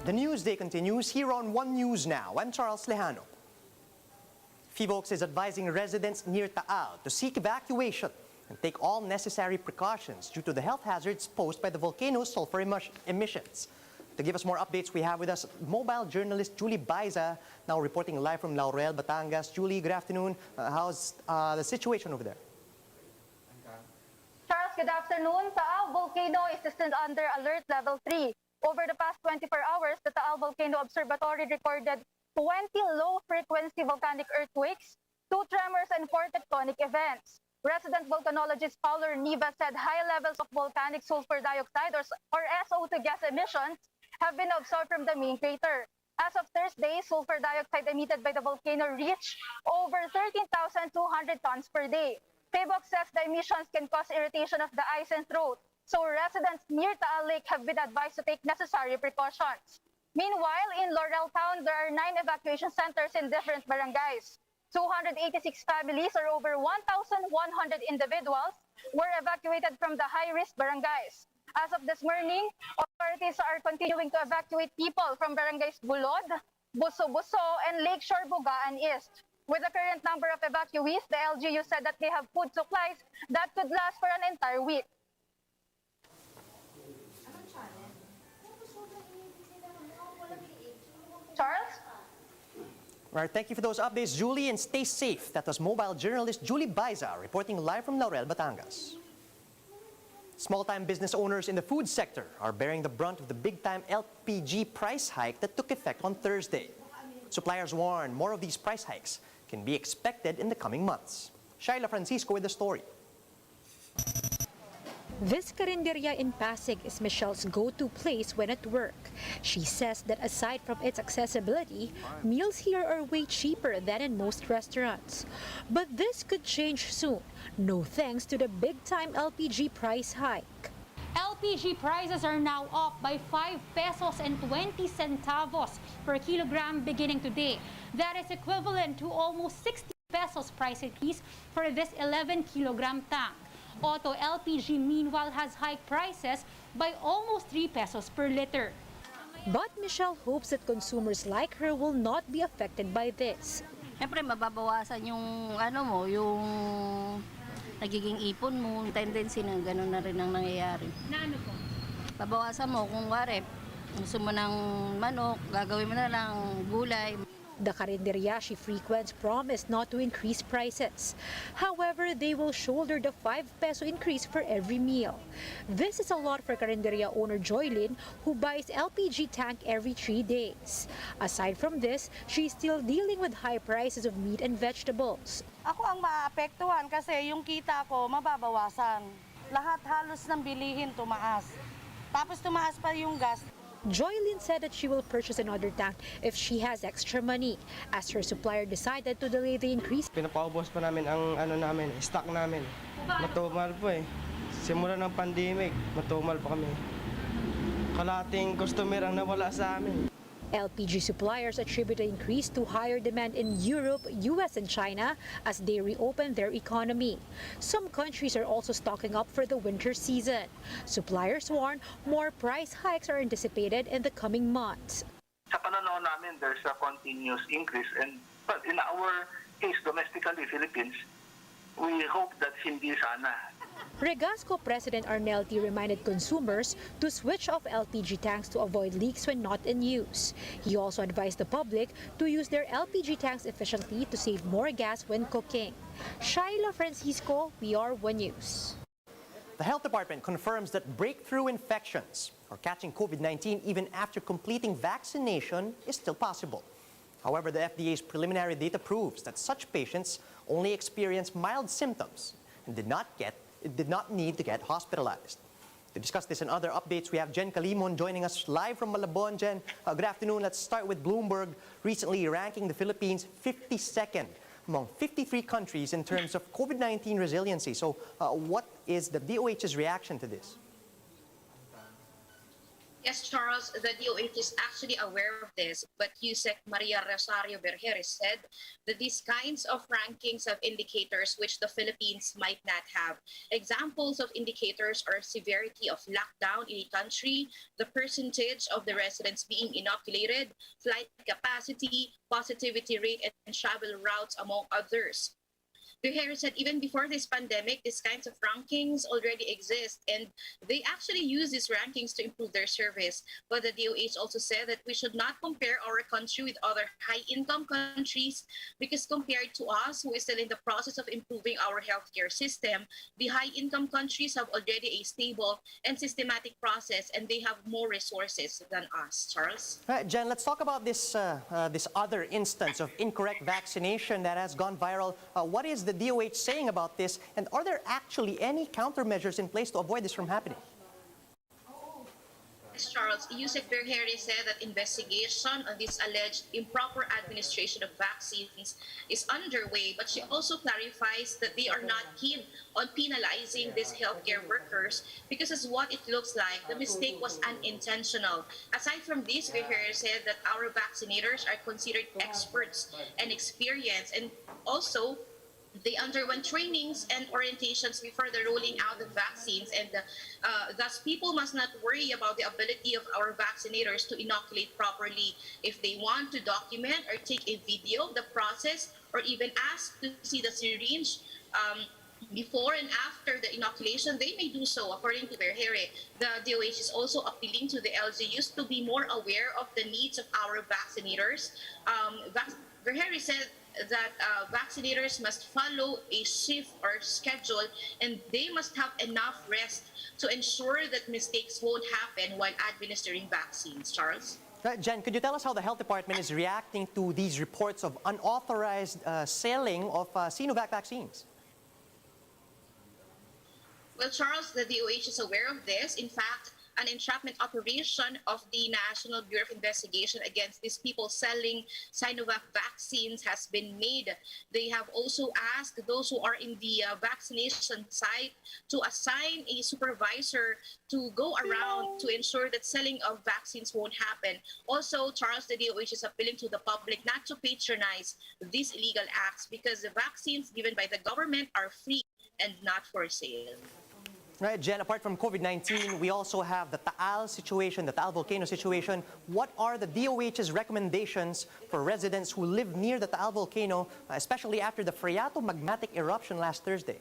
The news day continues here on One News Now. I'm Charles Lejano. FIVOX is advising residents near Taal to seek evacuation and take all necessary precautions due to the health hazards posed by the volcano's sulfur emissions. To give us more updates, we have with us mobile journalist Julie Baiza, now reporting live from Laurel, Batangas. Julie, good afternoon. How's the situation over there? Charles, good afternoon. Taal Volcano is still under alert level 3. Over the past 24 hours, the Taal Volcano Observatory recorded 20 low-frequency volcanic earthquakes, 2 tremors, and 4 tectonic events. Resident volcanologist Paulo Niva said high levels of volcanic sulfur dioxide or SO2 gas emissions have been observed from the main crater. As of Thursday, sulfur dioxide emitted by the volcano reached over 13,200 tons per day. FIVOX says the emissions can cause irritation of the eyes and throat, so residents near Taal Lake have been advised to take necessary precautions. Meanwhile, in Laurel Town, there are 9 evacuation centers in different barangays. 286 families or over 1,100 individuals were evacuated from the high-risk barangays. As of this morning, authorities are continuing to evacuate people from barangays Bulod, Buso-Buso, and Lakeshore Bugaan East. With the current number of evacuees, the LGU said that they have food supplies that could last for an entire week. Charles? All right, thank you for those updates, Julie, and stay safe. That was mobile journalist Julie Baiza reporting live from Laurel, Batangas. Small-time business owners in the food sector are bearing the brunt of the big-time LPG price hike that took effect on Thursday. Suppliers warn more of these price hikes can be expected in the coming months. Shaila Francisco with the story. This carinderia in Pasig is Michelle's go-to place when at work. She says that aside from its accessibility, meals here are way cheaper than in most restaurants. But this could change soon, no thanks to the big-time LPG price hike. LPG prices are now up by 5 pesos and 20 centavos per kilogram beginning today. That is equivalent to almost 60 pesos price increase for this 11-kilogram tank. Auto LPG, meanwhile, has hiked prices by almost 3 pesos per liter. But Michelle hopes that consumers like her will not be affected by this. Siyempre, mababawasan yung yung nagiging ipon mo, tendency na gano'n na rin ang nangyayari. Na ano po? Babawasan mo kung wari, gusto mo ng manok, gagawin mo na lang gulay. The carinderia she frequents promised not to increase prices. However, they will shoulder the 5 peso increase for every meal. This is a lot for carinderia owner Joylyn, who buys LPG tank every 3 days. Aside from this, she's still dealing with high prices of meat and vegetables. Ako ang maapektuhan kasi yung kita ko mababawasan. Lahat halos ng bilihin tumaas. Tapos tumaas pa yung gas. Joylyn said that she will purchase another tank if she has extra money, as her supplier decided to delay the increase. Pinapaubos pa namin ang stock namin. Matumal po eh. Simula ng pandemic, matumal pa kami. Kalating customer ang nawala sa amin. LPG suppliers attribute the increase to higher demand in Europe, US, and China as they reopen their economy. Some countries are also stocking up for the winter season. Suppliers warn more price hikes are anticipated in the coming months. Sa pananaw namin, there's a continuous increase, but in our case, domestically, Philippines, we hope that hindi sana. Regasco President Arnelti reminded consumers to switch off LPG tanks to avoid leaks when not in use. He also advised the public to use their LPG tanks efficiently to save more gas when cooking. Shaila Francisco, PR 1 News. The health department confirms that breakthrough infections or catching COVID-19 even after completing vaccination is still possible. However, the FDA's preliminary data proves that such patients only experience mild symptoms and did not need to get hospitalized. To discuss this and other updates, we have Jen Calimon joining us live from Malabon. Jen, good afternoon. Let's start with Bloomberg recently ranking the Philippines 52nd among 53 countries in terms of COVID-19 resiliency. So what is the DOH's reaction to this? Yes, Charles, the DOH is actually aware of this, but USEC Maria Rosario Bergeres said that these kinds of rankings have indicators which the Philippines might not have. Examples of indicators are severity of lockdown in a country, the percentage of the residents being inoculated, flight capacity, positivity rate, and travel routes, among others. Harris said even before this pandemic, these kinds of rankings already exist, and they actually use these rankings to improve their service. But the DOH also said that we should not compare our country with other high-income countries, because compared to us, who is still in the process of improving our healthcare system, the high-income countries have already a stable and systematic process, and they have more resources than us. Charles? All right, Jen, let's talk about this other instance of incorrect vaccination that has gone viral. What is the DOH saying about this, and are there actually any countermeasures in place to avoid this from happening? Charles, USEC Bergeres said that investigation on this alleged improper administration of vaccines is underway, but she also clarifies that they are not keen on penalizing these healthcare workers because, as what it looks like, the mistake was unintentional. Aside from this, Bergeres said that our vaccinators are considered experts and experienced, and also they underwent trainings and orientations before the rolling out of vaccines, and thus people must not worry about the ability of our vaccinators to inoculate properly. If they want to document or take a video of the process, or even ask to see the syringe before and after the inoculation, they may do so, according to Bergeres. The DOH is also appealing to the LGUs to be more aware of the needs of our vaccinators. Bergeres said that vaccinators must follow a shift or schedule, and they must have enough rest to ensure that mistakes won't happen while administering vaccines. Charles? Jen, could you tell us how the health department is reacting to these reports of unauthorized selling of Sinovac vaccines? Well, Charles, the DOH is aware of this. In fact, an entrapment operation of the National Bureau of Investigation against these people selling Sinovac vaccines has been made. They have also asked those who are in the vaccination site to assign a supervisor to go around to ensure that selling of vaccines won't happen. Also, Charles, the DOH is appealing to the public not to patronize these illegal acts, because the vaccines given by the government are free and not for sale. Right, Jen, apart from COVID-19, we also have the Taal situation, the Taal Volcano situation. What are the DOH's recommendations for residents who live near the Taal Volcano, especially after the phreatomagmatic eruption last Thursday?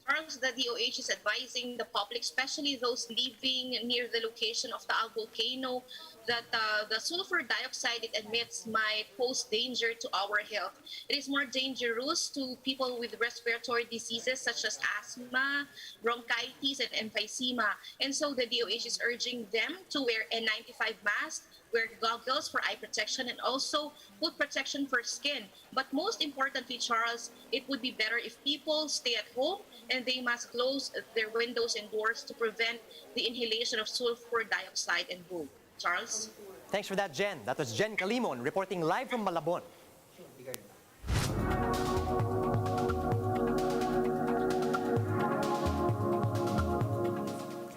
Charles, the DOH is advising the public, especially those living near the location of the Taal Volcano, that the sulfur dioxide it emits might pose danger to our health. It is more dangerous to people with respiratory diseases such as asthma, bronchitis, and emphysema. And so the DOH is urging them to wear N95 masks, wear goggles for eye protection, and also put protection for skin. But most importantly, Charles, it would be better if people stay at home, and they must close their windows and doors to prevent the inhalation of sulfur dioxide and boom. Charles? Thanks for that, Jen. That was Jen Calimon reporting live from Malabon.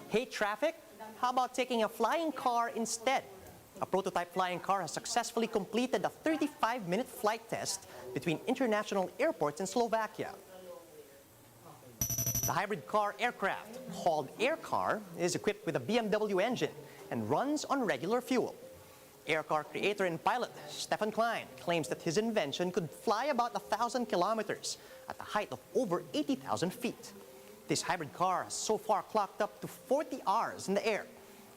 Hate traffic? How about taking a flying car instead? A prototype flying car has successfully completed a 35-minute flight test between international airports in Slovakia. The hybrid car aircraft, called Aircar, is equipped with a BMW engine and runs on regular fuel. Aircar creator and pilot Stefan Klein claims that his invention could fly about 1,000 kilometers at a height of over 80,000 feet. This hybrid car has so far clocked up to 40 hours in the air,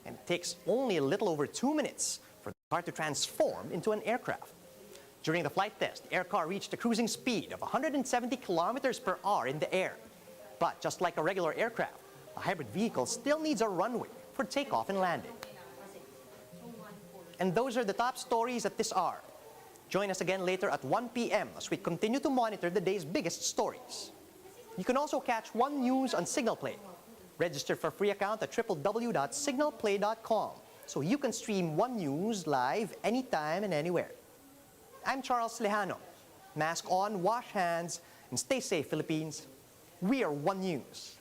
and it takes only a little over 2 minutes for the car to transform into an aircraft. During the flight test, the Aircar reached a cruising speed of 170 kilometers per hour in the air. But just like a regular aircraft, a hybrid vehicle still needs a runway for takeoff and landing. And those are the top stories at this hour. Join us again later at 1 p.m. as we continue to monitor the day's biggest stories. You can also catch One News on Signal Play. Register for a free account at www.signalplay.com so you can stream One News live anytime and anywhere. I'm Charles Lejano. Mask on, wash hands, and stay safe, Philippines. We are One News.